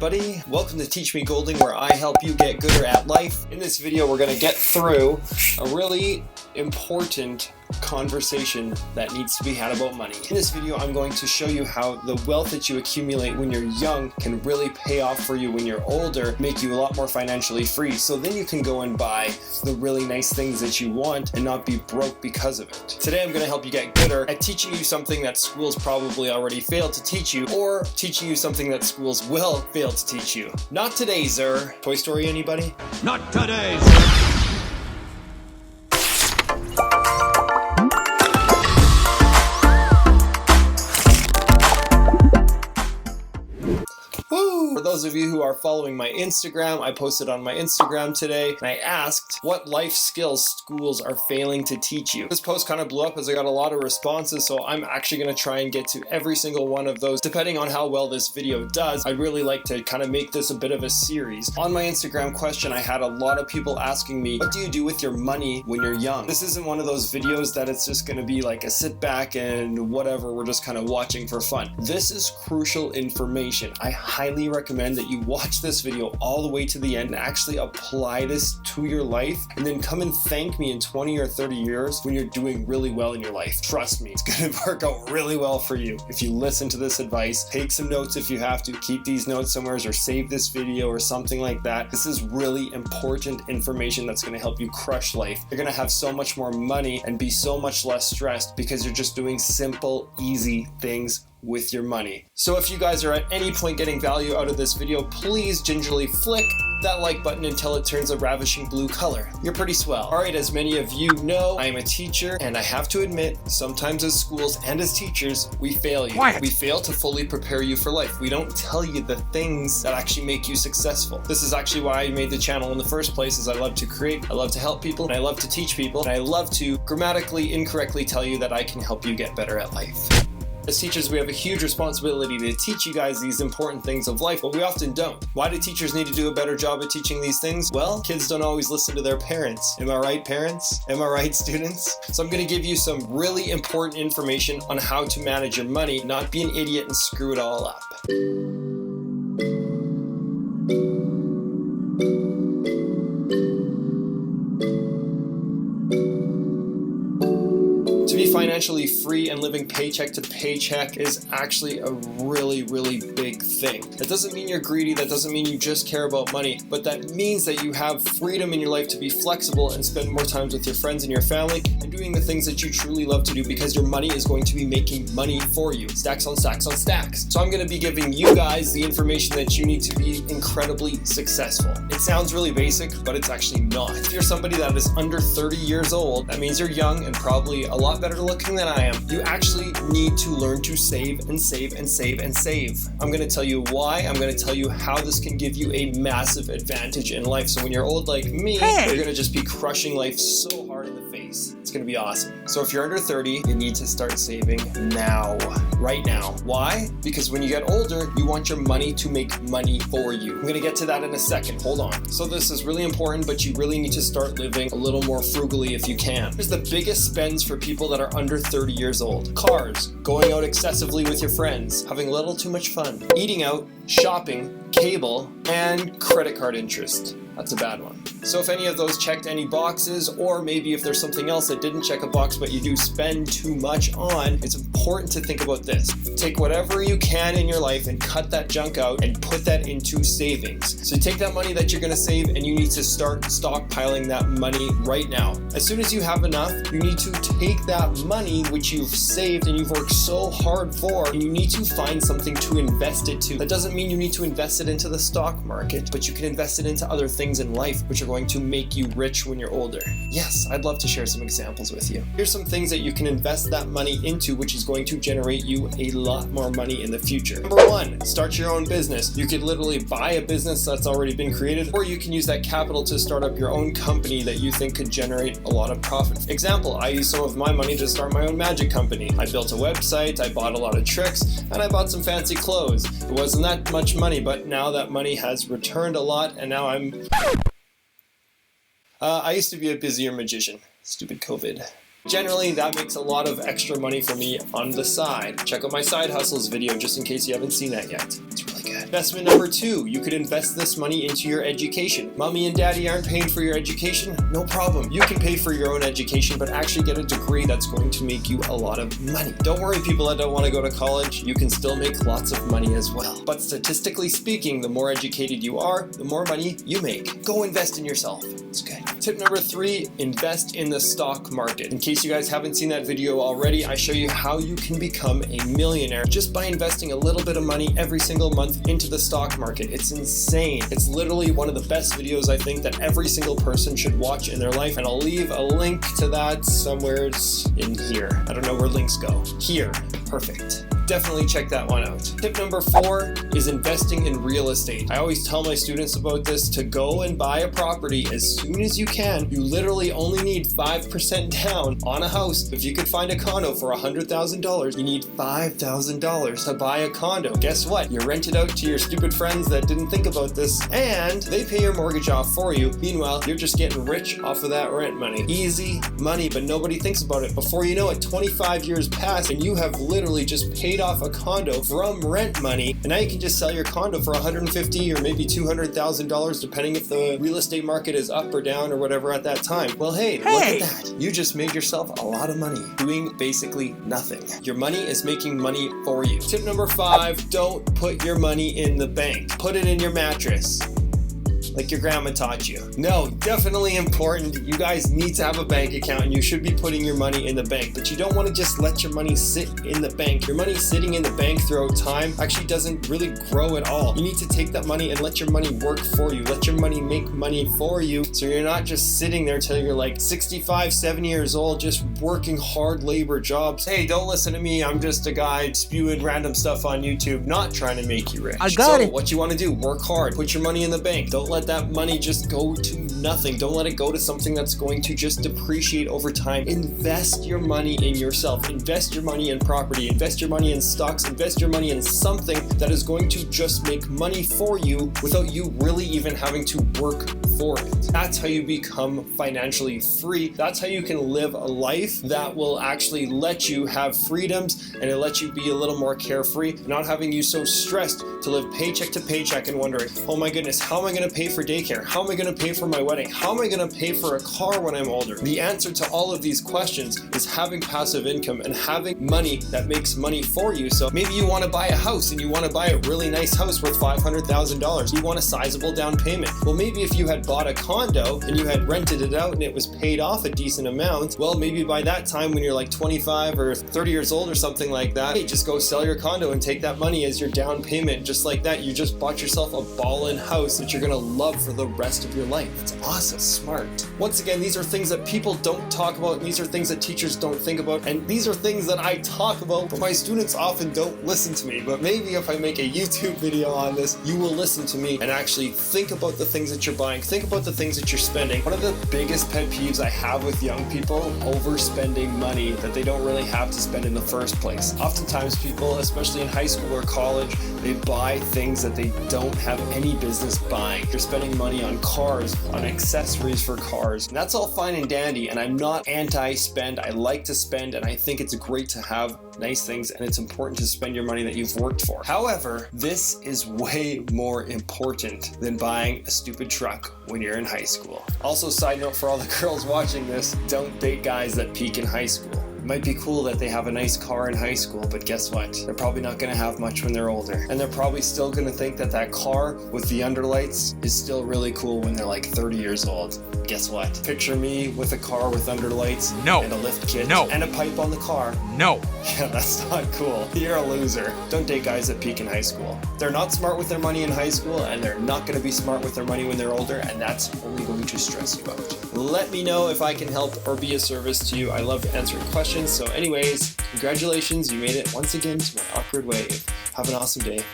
everybody, welcome to Teach Me Golding, where I help you get gooder at life. In this video we're going to get through a really important conversation that needs to be had about money. In this video I'm going to show you how the wealth that you accumulate when you're young can really pay off for you when you're older, make you a lot more financially free, so then you can go and buy the really nice things that you want and not be broke because of it. Today I'm going to help you get gooder at teaching you something that schools probably already failed to teach you, or teaching you something that schools will fail to teach you. Not today, sir. Toy Story, anybody? Not today, sir. For those of you who are following my Instagram, I posted on my Instagram today and I asked what life skills schools are failing to teach you. This post kind of blew up as I got a lot of responses, so I'm actually going to try and get to every single one of those depending on how well this video does. I'd really like to kind of make this a bit of a series. On my Instagram question, I had a lot of people asking me, what do you do with your money when you're young? This isn't one of those videos that it's just going to be like a sit back and whatever, we're just kind of watching for fun. This is crucial information. I highly recommend that you watch this video all the way to the end and actually apply this to your life, and then come and thank me in 20 or 30 years when you're doing really well in your life. Trust me, it's going to work out really well for you if you listen to this advice. Take some notes if you have to, keep these notes somewhere, or save this video or something like that. This is really important information that's going to help you crush life. You're going to have so much more money and be so much less stressed because you're just doing simple, easy things with your money. So if you guys are at any point getting value out of this video, please gingerly flick that like button until it turns a ravishing blue color. You're pretty swell. Alright, as many of you know, I am a teacher, and I have to admit, sometimes as schools and as teachers, we fail you. Quiet. We fail to fully prepare you for life. We don't tell you the things that actually make you successful. This is actually why I made the channel in the first place, is I love to create, I love to help people, and I love to teach people, and I love to grammatically incorrectly tell you that I can help you get better at life. As teachers, we have a huge responsibility to teach you guys these important things of life, but we often don't. Why do teachers need to do a better job at teaching these things? Well, kids don't always listen to their parents. Am I right, parents? Am I right, students? So I'm going to give you some really important information on how to manage your money, not be an idiot and screw it all up. Financially free and living paycheck to paycheck is actually a really big thing. That doesn't mean you're greedy, that doesn't mean you just care about money, but that means that you have freedom in your life to be flexible and spend more time with your friends and your family and doing the things that you truly love to do, because your money is going to be making money for you. Stacks on stacks on stacks. So I'm going to be giving you guys the information that you need to be incredibly successful. It sounds really basic, but it's actually not. If you're somebody that is under 30 years old, that means you're young and probably a lot better looking than I am. You actually need to learn to save and save and save and save. I'm going to tell you why. I'm going to tell you how this can give you a massive advantage in life. So when you're old like me, you're going to just be crushing life so hard in the face. It's going to be awesome. So if you're under 30, you need to start saving now. Right now. Why? Because when you get older, you want your money to make money for you. I'm going to get to that in a second. Hold on. So this is really important, but you really need to start living a little more frugally if you can. Here's the biggest spends for people that are under 30 years old. Cars, going out excessively with your friends, having a little too much fun, eating out, shopping, cable, and credit card interest. That's a bad one. So if any of those checked any boxes, or maybe if there's something else that didn't check a box but you do spend too much on, it's important to think about this. Take whatever you can in your life and cut that junk out and put that into savings. So take that money that you're going to save and you need to start stockpiling that money right now. As soon as you have enough, you need to take that money which you've saved and you've worked so hard for, and you need to find something to invest it to. That doesn't mean you need to invest it into the stock market, but you can invest it into other things in life which are going to make you rich when you're older. Yes, I'd love to share some examples with you. Here's some things that you can invest that money into, which is going to generate you a lot more money in the future. Number one, start your own business. You could literally buy a business that's already been created, or you can use that capital to start up your own company that you think could generate a lot of profit. Example, I used some of my money to start my own magic company. I built a website, I bought a lot of tricks, and I bought some fancy clothes. It wasn't that much money, but now that money has returned a lot, and now I used to be a busier magician. Stupid COVID. Generally, that makes a lot of extra money for me on the side. Check out my side hustles video just in case you haven't seen that yet. It's really really good. Investment number 2, you could invest this money into your education. Mommy and daddy aren't paying for your education? No problem. You can pay for your own education, but actually get a degree that's going to make you a lot of money. Don't worry, people that don't want to go to college, you can still make lots of money as well. But statistically speaking, the more educated you are, the more money you make. Go invest in yourself. It's good. Tip number 3, invest in the stock market. In case you guys haven't seen that video already, I show you how you can become a millionaire just by investing a little bit of money every single month into the stock market. It's insane. It's literally one of the best videos I think that every single person should watch in their life, and I'll leave a link to that somewhere in here. I don't know where links go. Here. Perfect. Definitely check that one out. Tip number 4 is investing in real estate. I always tell my students about this, to go and buy a property as soon as you can. You literally only need 5% down on a house. If you could find a condo for $100,000, you need $5,000 to buy a condo. Guess what? You rent it out to your stupid friends that didn't think about this, and they pay your mortgage off for you. Meanwhile, you're just getting rich off of that rent money. Easy money, but nobody thinks about it. Before you know it, 25 years pass and you have literally just paid off a condo from rent money, and now you can just sell your condo for $150,000 or maybe $200,000 depending if the real estate market is up or down or whatever at that time. Well, hey, look at that. You just made yourself a lot of money doing basically nothing. Your money is making money for you. Tip number 5, don't put your money in the bank. Put it in your mattress, like your grandma taught you. No, definitely important. You guys need to have a bank account, and you should be putting your money in the bank, but you don't want to just let your money sit in the bank. Your money sitting in the bank throughout time actually doesn't really grow at all. You need to take that money and let your money work for you. Let your money make money for you, so you're not just sitting there till you're like 65, 70 years old just working hard labor jobs. Hey, don't listen to me. I'm just a guy spewing random stuff on YouTube, not trying to make you rich. I got it. What you want to do, work hard, put your money in the bank. Don't let that money just go to nothing. Don't let it go to something that's going to just depreciate over time. Invest your money in yourself. Invest your money in property. Invest your money in stocks. Invest your money in something that is going to just make money for you without you really even having to work for it. That's how you become financially free. That's how you can live a life that will actually let you have freedoms, and it lets you be a little more carefree, not having you so stressed to live paycheck to paycheck and wondering, oh my goodness, how am I going to pay for daycare? How am I going to pay for my wedding? How am I going to pay for a car when I'm older? The answer to all of these questions is having passive income and having money that makes money for you. So maybe you want to buy a house, and you want to buy a really nice house worth $500,000. You want a sizable down payment. Well, maybe if you had bought a condo and you had rented it out and it was paid off a decent amount, well, maybe by that time when you're like 25 or 30 years old or something like that, hey, just go sell your condo and take that money as your down payment. Just like that, you just bought yourself a ballin' house that you're gonna love for the rest of your life. It's awesome. Smart. Once again, these are things that people don't talk about, and these are things that teachers don't think about, and these are things that I talk about, but my students often don't listen to me. But maybe if I make a YouTube video on this, you will listen to me and actually think about the things that you're buying. Think about the things that you're spending. One of the biggest pet peeves I have with young people, overspending money that they don't really have to spend in the first place. Oftentimes people, especially in high school or college, they buy things that they don't have any business buying. You're spending money on cars, on accessories for cars, and that's all fine and dandy, and I'm not anti-spend. I like to spend, and I think it's great to have nice things, and it's important to spend your money that you've worked for. However, this is way more important than buying a stupid truck when you're in high school. Also, side note for all the girls watching this, don't date guys that peak in high school. It might be cool that they have a nice car in high school, but guess what? They're probably not going to have much when they're older. And they're probably still going to think that that car with the underlights is still really cool when they're like 30 years old. Guess what? Picture me with a car with underlights and a lift kit and a pipe on the car. No. Yeah, that's not cool. You're a loser. Don't date guys that peak in high school. They're not smart with their money in high school, and they're not going to be smart with their money when they're older, and that's only going to stress you out. Let me know if I can help or be a service to you. I love answering questions. So anyways, congratulations. You made it once again to my awkward wave. Have an awesome day.